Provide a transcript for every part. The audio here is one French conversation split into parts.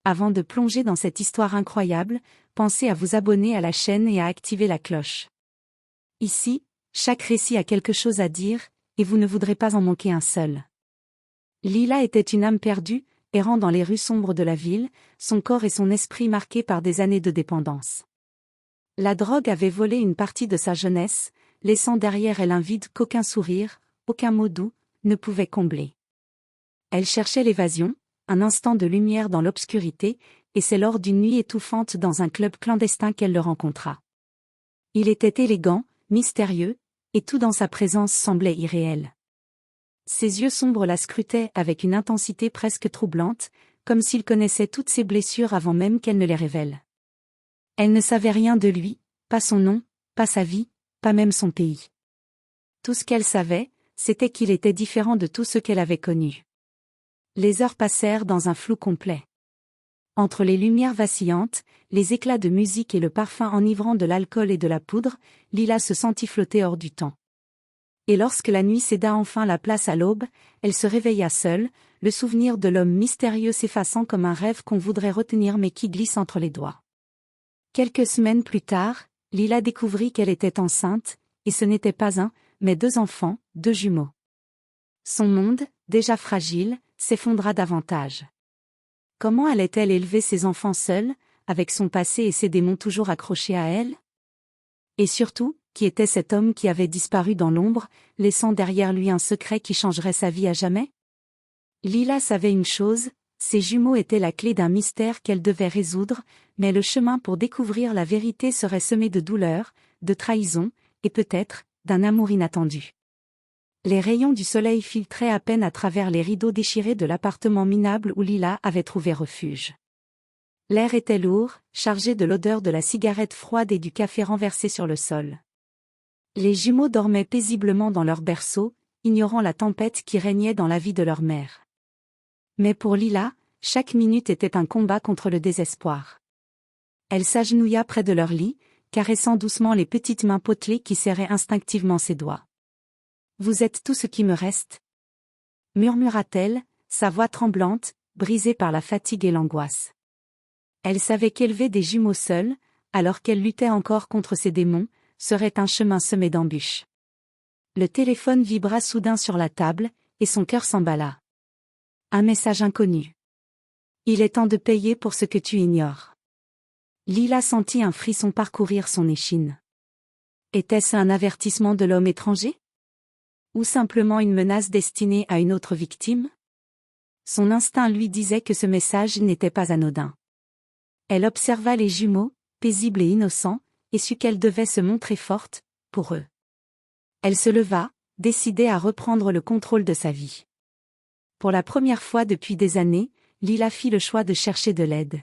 Avant de plonger dans cette histoire incroyable, pensez à vous abonner à la chaîne et à activer la cloche. Ici, chaque récit a quelque chose à dire, et vous ne voudrez pas en manquer un seul. Lila était une âme perdue, errant dans les rues sombres de la ville, son corps et son esprit marqués par des années de dépendance. La drogue avait volé une partie de sa jeunesse, laissant derrière elle un vide qu'aucun sourire, aucun mot doux, ne pouvait combler. Elle cherchait l'évasion, un instant de lumière dans l'obscurité, et c'est lors d'une nuit étouffante dans un club clandestin qu'elle le rencontra. Il était élégant, mystérieux, et tout dans sa présence semblait irréel. Ses yeux sombres la scrutaient avec une intensité presque troublante, comme s'il connaissait toutes ses blessures avant même qu'elle ne les révèle. Elle ne savait rien de lui, pas son nom, pas sa vie, pas même son pays. Tout ce qu'elle savait, c'était qu'il était différent de tout ce qu'elle avait connu. Les heures passèrent dans un flou complet. Entre les lumières vacillantes, les éclats de musique et le parfum enivrant de l'alcool et de la poudre, Lila se sentit flotter hors du temps. Et lorsque la nuit céda enfin la place à l'aube, elle se réveilla seule, le souvenir de l'homme mystérieux s'effaçant comme un rêve qu'on voudrait retenir mais qui glisse entre les doigts. Quelques semaines plus tard, Lila découvrit qu'elle était enceinte, et ce n'était pas un, mais 2 enfants, 2 jumeaux. Son monde, déjà fragile, s'effondra davantage. Comment allait-elle élever ses enfants seule, avec son passé et ses démons toujours accrochés à elle? Et surtout, qui était cet homme qui avait disparu dans l'ombre, laissant derrière lui un secret qui changerait sa vie à jamais? Lila savait une chose, ses jumeaux étaient la clé d'un mystère qu'elle devait résoudre, mais le chemin pour découvrir la vérité serait semé de douleur, de trahison, et peut-être, d'un amour inattendu. Les rayons du soleil filtraient à peine à travers les rideaux déchirés de l'appartement minable où Lila avait trouvé refuge. L'air était lourd, chargé de l'odeur de la cigarette froide et du café renversé sur le sol. Les jumeaux dormaient paisiblement dans leur berceau, ignorant la tempête qui régnait dans la vie de leur mère. Mais pour Lila, chaque minute était un combat contre le désespoir. Elle s'agenouilla près de leur lit, caressant doucement les petites mains potelées qui serraient instinctivement ses doigts. « Vous êtes tout ce qui me reste » murmura-t-elle, sa voix tremblante, brisée par la fatigue et l'angoisse. Elle savait qu'élever des jumeaux seuls, alors qu'elle luttait encore contre ses démons, serait un chemin semé d'embûches. Le téléphone vibra soudain sur la table, et son cœur s'emballa. Un message inconnu. « Il est temps de payer pour ce que tu ignores. » Lila sentit un frisson parcourir son échine. Était-ce un avertissement de l'homme étranger? Ou simplement une menace destinée à une autre victime? Son instinct lui disait que ce message n'était pas anodin. Elle observa les jumeaux, paisibles et innocents, et sut qu'elle devait se montrer forte, pour eux. Elle se leva, décidée à reprendre le contrôle de sa vie. Pour la première fois depuis des années, Lila fit le choix de chercher de l'aide.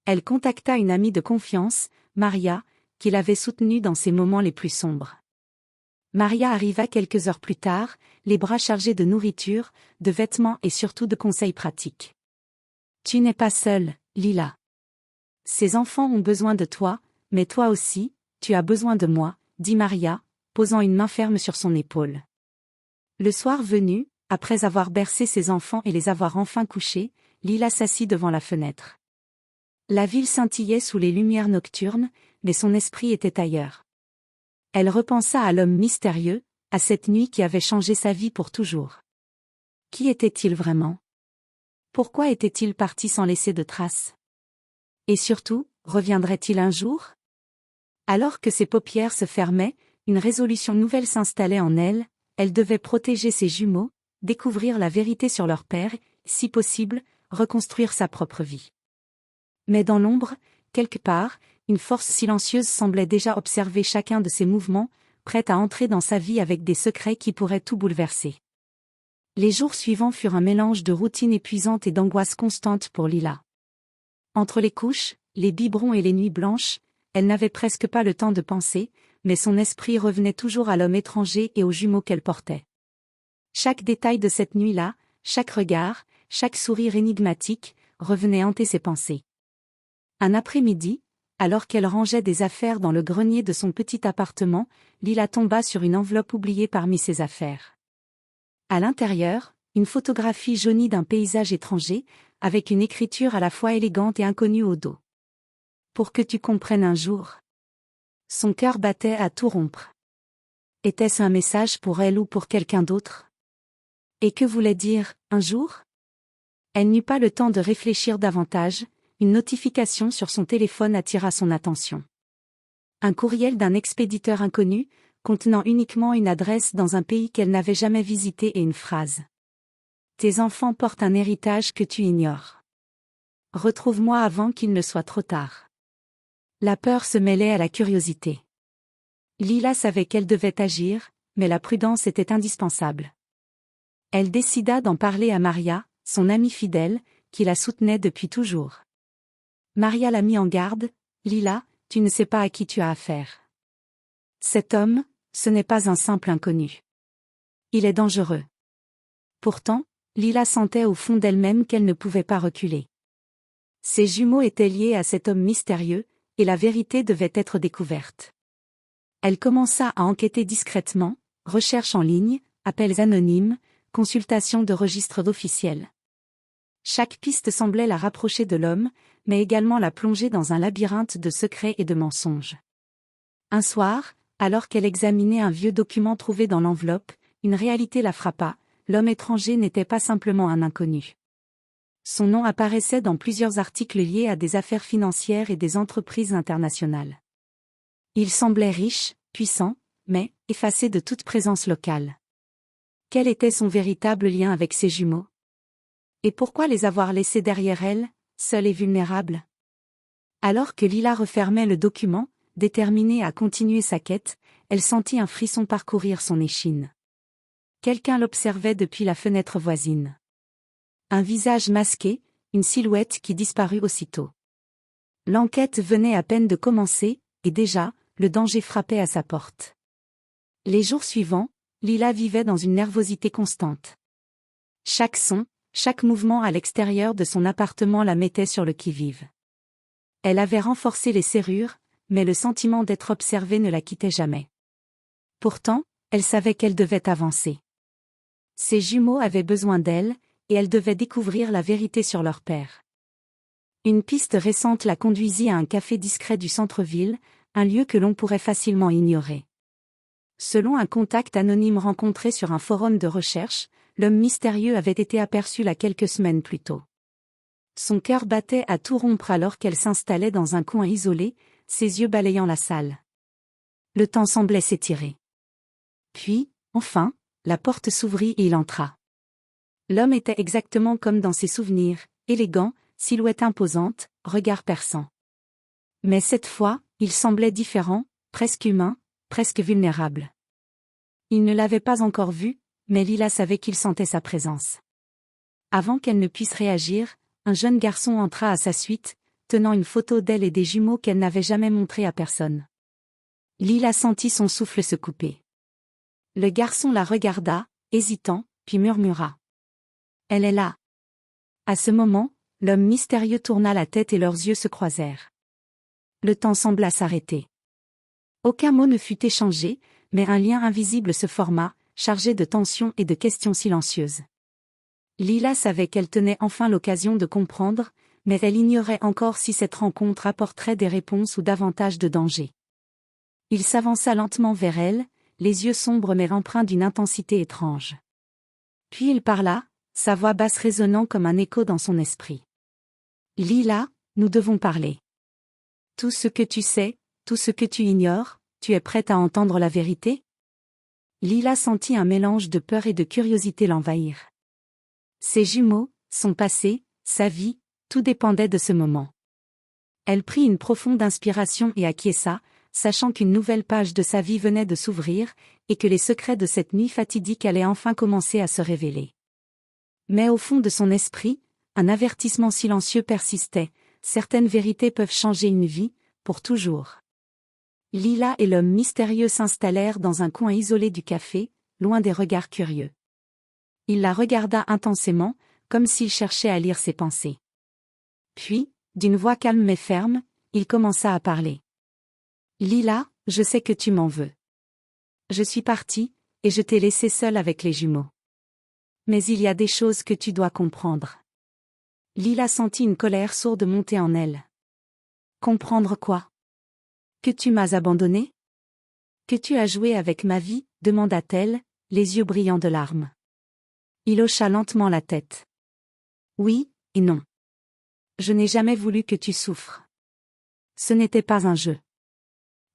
Elle contacta une amie de confiance, Maria, qui l'avait soutenue dans ses moments les plus sombres. Maria arriva quelques heures plus tard, les bras chargés de nourriture, de vêtements et surtout de conseils pratiques. « Tu n'es pas seule, Lila. Ces enfants ont besoin de toi, mais toi aussi, tu as besoin de moi, » dit Maria, posant une main ferme sur son épaule. Le soir venu, après avoir bercé ses enfants et les avoir enfin couchés, Lila s'assit devant la fenêtre. La ville scintillait sous les lumières nocturnes, mais son esprit était ailleurs. Elle repensa à l'homme mystérieux, à cette nuit qui avait changé sa vie pour toujours. Qui était-il vraiment? Pourquoi était-il parti sans laisser de traces? Et surtout, reviendrait-il un jour? Alors que ses paupières se fermaient, une résolution nouvelle s'installait en elle, elle devait protéger ses jumeaux, découvrir la vérité sur leur père, si possible, reconstruire sa propre vie. Mais dans l'ombre, quelque part, une force silencieuse semblait déjà observer chacun de ses mouvements, prête à entrer dans sa vie avec des secrets qui pourraient tout bouleverser. Les jours suivants furent un mélange de routine épuisante et d'angoisse constante pour Lila. Entre les couches, les biberons et les nuits blanches, elle n'avait presque pas le temps de penser, mais son esprit revenait toujours à l'homme étranger et aux jumeaux qu'elle portait. Chaque détail de cette nuit-là, chaque regard, chaque sourire énigmatique, revenait hanter ses pensées. Un après-midi, alors qu'elle rangeait des affaires dans le grenier de son petit appartement, Lila tomba sur une enveloppe oubliée parmi ses affaires. À l'intérieur, une photographie jaunie d'un paysage étranger, avec une écriture à la fois élégante et inconnue au dos. Pour que tu comprennes un jour. Son cœur battait à tout rompre. Était-ce un message pour elle ou pour quelqu'un d'autre? Et que voulait dire « un jour » ? Elle n'eut pas le temps de réfléchir davantage, une notification sur son téléphone attira son attention. Un courriel d'un expéditeur inconnu, contenant uniquement une adresse dans un pays qu'elle n'avait jamais visité et une phrase. « Tes enfants portent un héritage que tu ignores. Retrouve-moi avant qu'il ne soit trop tard. » La peur se mêlait à la curiosité. Lila savait qu'elle devait agir, mais la prudence était indispensable. Elle décida d'en parler à Maria, son amie fidèle, qui la soutenait depuis toujours. Maria la mit en garde, « Lila, tu ne sais pas à qui tu as affaire. Cet homme, ce n'est pas un simple inconnu. Il est dangereux. » Pourtant, Lila sentait au fond d'elle-même qu'elle ne pouvait pas reculer. Ses jumeaux étaient liés à cet homme mystérieux, et la vérité devait être découverte. Elle commença à enquêter discrètement, recherches en ligne, appels anonymes, consultations de registres officiels. Chaque piste semblait la rapprocher de l'homme, mais également la plonger dans un labyrinthe de secrets et de mensonges. Un soir, alors qu'elle examinait un vieux document trouvé dans l'enveloppe, une réalité la frappa, l'homme étranger n'était pas simplement un inconnu. Son nom apparaissait dans plusieurs articles liés à des affaires financières et des entreprises internationales. Il semblait riche, puissant, mais effacé de toute présence locale. Quel était son véritable lien avec ses jumeaux? Et pourquoi les avoir laissés derrière elle, seuls et vulnérables? Alors que Lila refermait le document, déterminée à continuer sa quête, elle sentit un frisson parcourir son échine. Quelqu'un l'observait depuis la fenêtre voisine. Un visage masqué, une silhouette qui disparut aussitôt. L'enquête venait à peine de commencer, et déjà, le danger frappait à sa porte. Les jours suivants, Lila vivait dans une nervosité constante. Chaque son, chaque mouvement à l'extérieur de son appartement la mettait sur le qui-vive. Elle avait renforcé les serrures, mais le sentiment d'être observée ne la quittait jamais. Pourtant, elle savait qu'elle devait avancer. Ses jumeaux avaient besoin d'elle, et elle devait découvrir la vérité sur leur père. Une piste récente la conduisit à un café discret du centre-ville, un lieu que l'on pourrait facilement ignorer. Selon un contact anonyme rencontré sur un forum de recherche, l'homme mystérieux avait été aperçu là quelques semaines plus tôt. Son cœur battait à tout rompre alors qu'elle s'installait dans un coin isolé, ses yeux balayant la salle. Le temps semblait s'étirer. Puis, enfin, la porte s'ouvrit et il entra. L'homme était exactement comme dans ses souvenirs, élégant, silhouette imposante, regard perçant. Mais cette fois, il semblait différent, presque humain, presque vulnérable. Il ne l'avait pas encore vu, mais Lila savait qu'il sentait sa présence. Avant qu'elle ne puisse réagir, un jeune garçon entra à sa suite, tenant une photo d'elle et des jumeaux qu'elle n'avait jamais montrés à personne. Lila sentit son souffle se couper. Le garçon la regarda, hésitant, puis murmura. « Elle est là. » À ce moment, l'homme mystérieux tourna la tête et leurs yeux se croisèrent. Le temps sembla s'arrêter. Aucun mot ne fut échangé, mais un lien invisible se forma, chargé de tensions et de questions silencieuses. Lila savait qu'elle tenait enfin l'occasion de comprendre, mais elle ignorait encore si cette rencontre apporterait des réponses ou davantage de danger. Il s'avança lentement vers elle, les yeux sombres mais empreints d'une intensité étrange. Puis il parla, sa voix basse résonnant comme un écho dans son esprit. « Lila, nous devons parler. Tout ce que tu sais, tout ce que tu ignores, tu es prête à entendre la vérité ?» Lila sentit un mélange de peur et de curiosité l'envahir. Ses jumeaux, son passé, sa vie, tout dépendait de ce moment. Elle prit une profonde inspiration et acquiesça, sachant qu'une nouvelle page de sa vie venait de s'ouvrir, et que les secrets de cette nuit fatidique allaient enfin commencer à se révéler. Mais au fond de son esprit, un avertissement silencieux persistait, certaines vérités peuvent changer une vie, pour toujours. Lila et l'homme mystérieux s'installèrent dans un coin isolé du café, loin des regards curieux. Il la regarda intensément, comme s'il cherchait à lire ses pensées. Puis, d'une voix calme mais ferme, il commença à parler. « Lila, je sais que tu m'en veux. Je suis parti, et je t'ai laissée seule avec les jumeaux. Mais il y a des choses que tu dois comprendre. Lila sentit une colère sourde monter en elle. Comprendre quoi? Que tu m'as abandonné? Que tu as joué avec ma vie, demanda-t-elle, les yeux brillants de larmes. Il hocha lentement la tête. Oui, et non. Je n'ai jamais voulu que tu souffres. Ce n'était pas un jeu.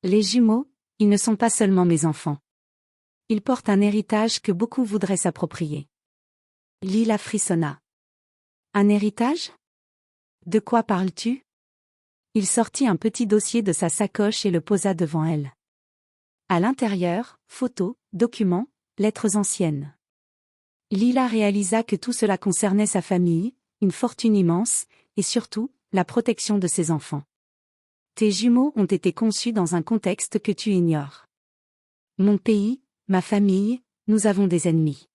Les jumeaux, ils ne sont pas seulement mes enfants. Ils portent un héritage que beaucoup voudraient s'approprier. Lila frissonna. Un héritage? De quoi parles-tu? Il sortit un petit dossier de sa sacoche et le posa devant elle. À l'intérieur, photos, documents, lettres anciennes. Lila réalisa que tout cela concernait sa famille, une fortune immense, et surtout, la protection de ses enfants. Tes jumeaux ont été conçus dans un contexte que tu ignores. Mon pays, ma famille, nous avons des ennemis.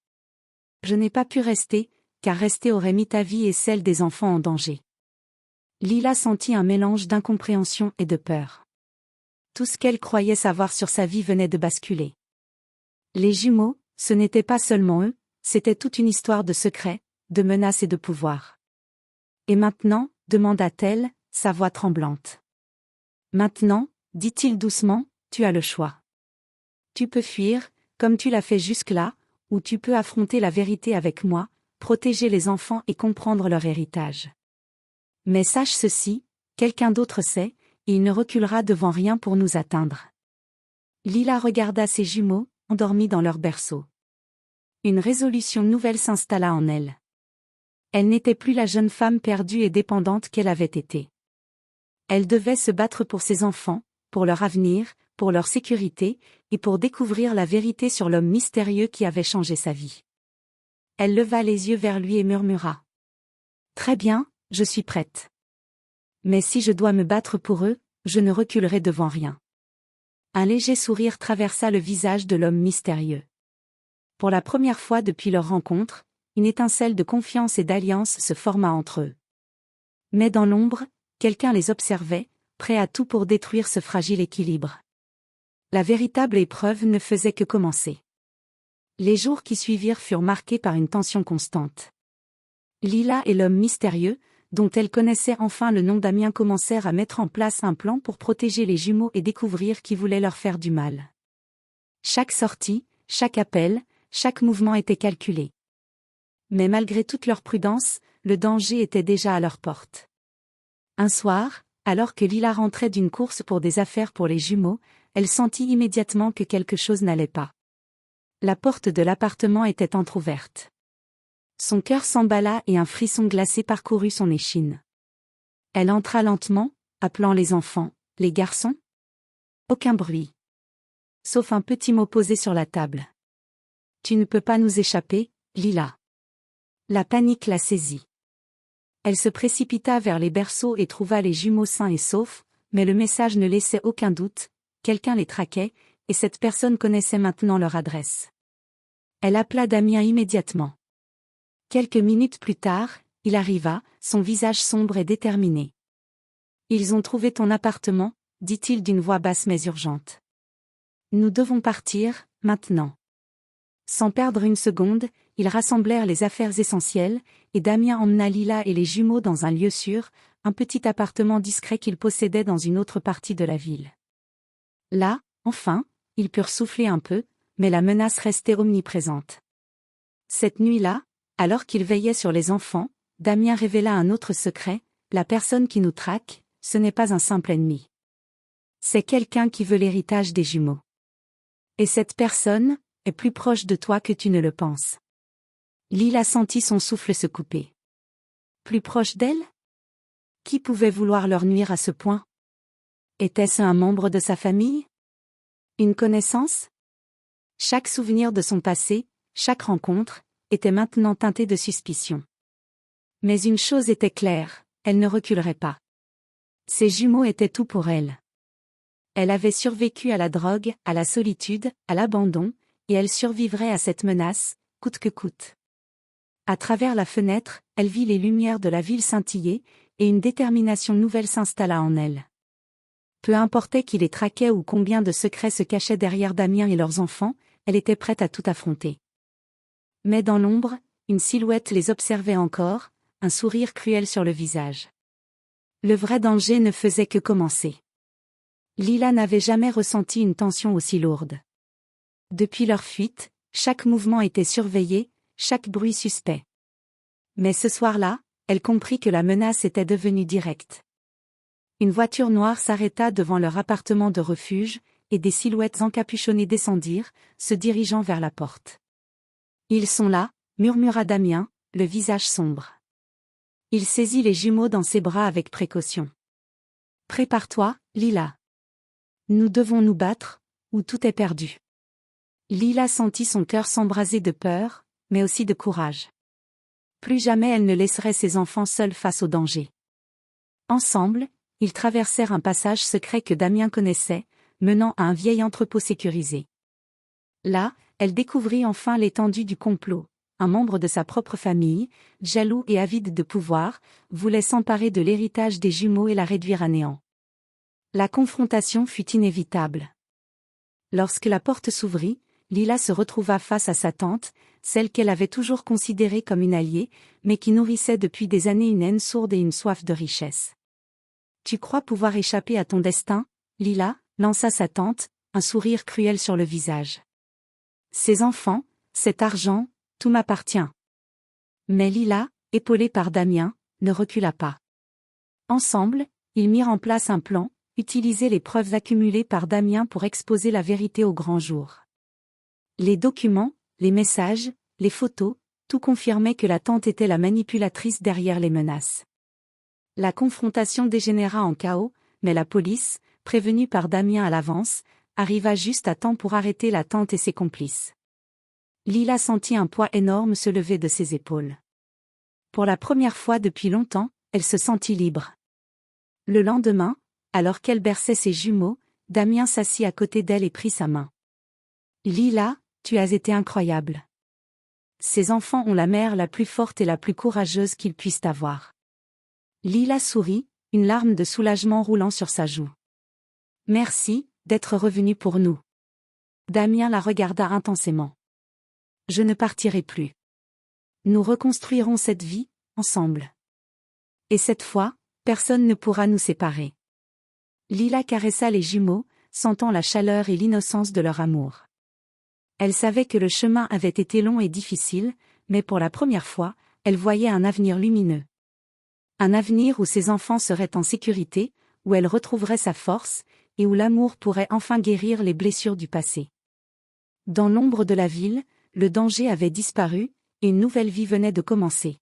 Je n'ai pas pu rester, car rester aurait mis ta vie et celle des enfants en danger. Lila sentit un mélange d'incompréhension et de peur. Tout ce qu'elle croyait savoir sur sa vie venait de basculer. Les jumeaux, ce n'était pas seulement eux, c'était toute une histoire de secrets, de menaces et de pouvoir. Et maintenant, demanda-t-elle, sa voix tremblante. Maintenant, dit-il doucement, tu as le choix. Tu peux fuir, comme tu l'as fait jusque-là, ou tu peux affronter la vérité avec moi, protéger les enfants et comprendre leur héritage. Mais sache ceci, quelqu'un d'autre sait, et il ne reculera devant rien pour nous atteindre. Lila regarda ses jumeaux, endormis dans leur berceau. Une résolution nouvelle s'installa en elle. Elle n'était plus la jeune femme perdue et dépendante qu'elle avait été. Elle devait se battre pour ses enfants, pour leur avenir, pour leur sécurité, et pour découvrir la vérité sur l'homme mystérieux qui avait changé sa vie. Elle leva les yeux vers lui et murmura. Très bien, je suis prête. Mais si je dois me battre pour eux, je ne reculerai devant rien. Un léger sourire traversa le visage de l'homme mystérieux. Pour la première fois depuis leur rencontre, une étincelle de confiance et d'alliance se forma entre eux. Mais dans l'ombre, quelqu'un les observait, prêt à tout pour détruire ce fragile équilibre. La véritable épreuve ne faisait que commencer. Les jours qui suivirent furent marqués par une tension constante. Lila et l'homme mystérieux, dont elle connaissait enfin le nom Damien, commencèrent à mettre en place un plan pour protéger les jumeaux et découvrir qui voulait leur faire du mal. Chaque sortie, chaque appel, chaque mouvement était calculé. Mais malgré toute leur prudence, le danger était déjà à leur porte. Un soir, alors que Lila rentrait d'une course pour des affaires pour les jumeaux, elle sentit immédiatement que quelque chose n'allait pas. La porte de l'appartement était entr'ouverte. Son cœur s'emballa et un frisson glacé parcourut son échine. Elle entra lentement, appelant les enfants, les garçons. Aucun bruit. Sauf un petit mot posé sur la table. Tu ne peux pas nous échapper, Lila. La panique la saisit. Elle se précipita vers les berceaux et trouva les jumeaux sains et saufs, mais le message ne laissait aucun doute, quelqu'un les traquait, et cette personne connaissait maintenant leur adresse. Elle appela Damien immédiatement. Quelques minutes plus tard, il arriva, son visage sombre et déterminé. « Ils ont trouvé ton appartement », dit-il d'une voix basse mais urgente. « Nous devons partir, maintenant. » Sans perdre une seconde, ils rassemblèrent les affaires essentielles, et Damien emmena Lila et les jumeaux dans un lieu sûr, un petit appartement discret qu'ils possédaient dans une autre partie de la ville. Là, enfin, ils purent souffler un peu, mais la menace restait omniprésente. Cette nuit-là, alors qu'il veillait sur les enfants, Damien révéla un autre secret, la personne qui nous traque, ce n'est pas un simple ennemi. C'est quelqu'un qui veut l'héritage des jumeaux. Et cette personne est plus proche de toi que tu ne le penses. Lila sentit son souffle se couper. Plus proche d'elle? Qui pouvait vouloir leur nuire à ce point? Était-ce un membre de sa famille? Une connaissance? Chaque souvenir de son passé, chaque rencontre, était maintenant teinté de suspicion. Mais une chose était claire, elle ne reculerait pas. Ses jumeaux étaient tout pour elle. Elle avait survécu à la drogue, à la solitude, à l'abandon, et elle survivrait à cette menace, coûte que coûte. À travers la fenêtre, elle vit les lumières de la ville scintiller, et une détermination nouvelle s'installa en elle. Peu importait qui les traquait ou combien de secrets se cachaient derrière Damien et leurs enfants, elle était prête à tout affronter. Mais dans l'ombre, une silhouette les observait encore, un sourire cruel sur le visage. Le vrai danger ne faisait que commencer. Lila n'avait jamais ressenti une tension aussi lourde. Depuis leur fuite, chaque mouvement était surveillé, chaque bruit suspect. Mais ce soir-là, elle comprit que la menace était devenue directe. Une voiture noire s'arrêta devant leur appartement de refuge, et des silhouettes encapuchonnées descendirent, se dirigeant vers la porte. « Ils sont là », murmura Damien, le visage sombre. Il saisit les jumeaux dans ses bras avec précaution. « Prépare-toi, Lila. Nous devons nous battre, ou tout est perdu. » Lila sentit son cœur s'embraser de peur, mais aussi de courage. Plus jamais elle ne laisserait ses enfants seuls face au danger. Ensemble, ils traversèrent un passage secret que Damien connaissait, menant à un vieil entrepôt sécurisé. Là, elle découvrit enfin l'étendue du complot. Un membre de sa propre famille, jaloux et avide de pouvoir, voulait s'emparer de l'héritage des jumeaux et la réduire à néant. La confrontation fut inévitable. Lorsque la porte s'ouvrit, Lila se retrouva face à sa tante, celle qu'elle avait toujours considérée comme une alliée, mais qui nourrissait depuis des années une haine sourde et une soif de richesse. « Tu crois pouvoir échapper à ton destin, Lila ?» lança sa tante, un sourire cruel sur le visage. « Ces enfants, cet argent, tout m'appartient. » Mais Lila, épaulée par Damien, ne recula pas. Ensemble, ils mirent en place un plan, utiliser les preuves accumulées par Damien pour exposer la vérité au grand jour. Les documents, les messages, les photos, tout confirmait que la tante était la manipulatrice derrière les menaces. La confrontation dégénéra en chaos, mais la police, prévenue par Damien à l'avance, arriva juste à temps pour arrêter la tante et ses complices. Lila sentit un poids énorme se lever de ses épaules. Pour la première fois depuis longtemps, elle se sentit libre. Le lendemain, alors qu'elle berçait ses jumeaux, Damien s'assit à côté d'elle et prit sa main. « Lila, tu as été incroyable. Ces enfants ont la mère la plus forte et la plus courageuse qu'ils puissent avoir. » Lila sourit, une larme de soulagement roulant sur sa joue. « Merci, d'être revenu pour nous. » Damien la regarda intensément. « Je ne partirai plus. Nous reconstruirons cette vie, ensemble. Et cette fois, personne ne pourra nous séparer. » Lila caressa les jumeaux, sentant la chaleur et l'innocence de leur amour. Elle savait que le chemin avait été long et difficile, mais pour la première fois, elle voyait un avenir lumineux. Un avenir où ses enfants seraient en sécurité, où elle retrouverait sa force, et où l'amour pourrait enfin guérir les blessures du passé. Dans l'ombre de la ville, le danger avait disparu, et une nouvelle vie venait de commencer.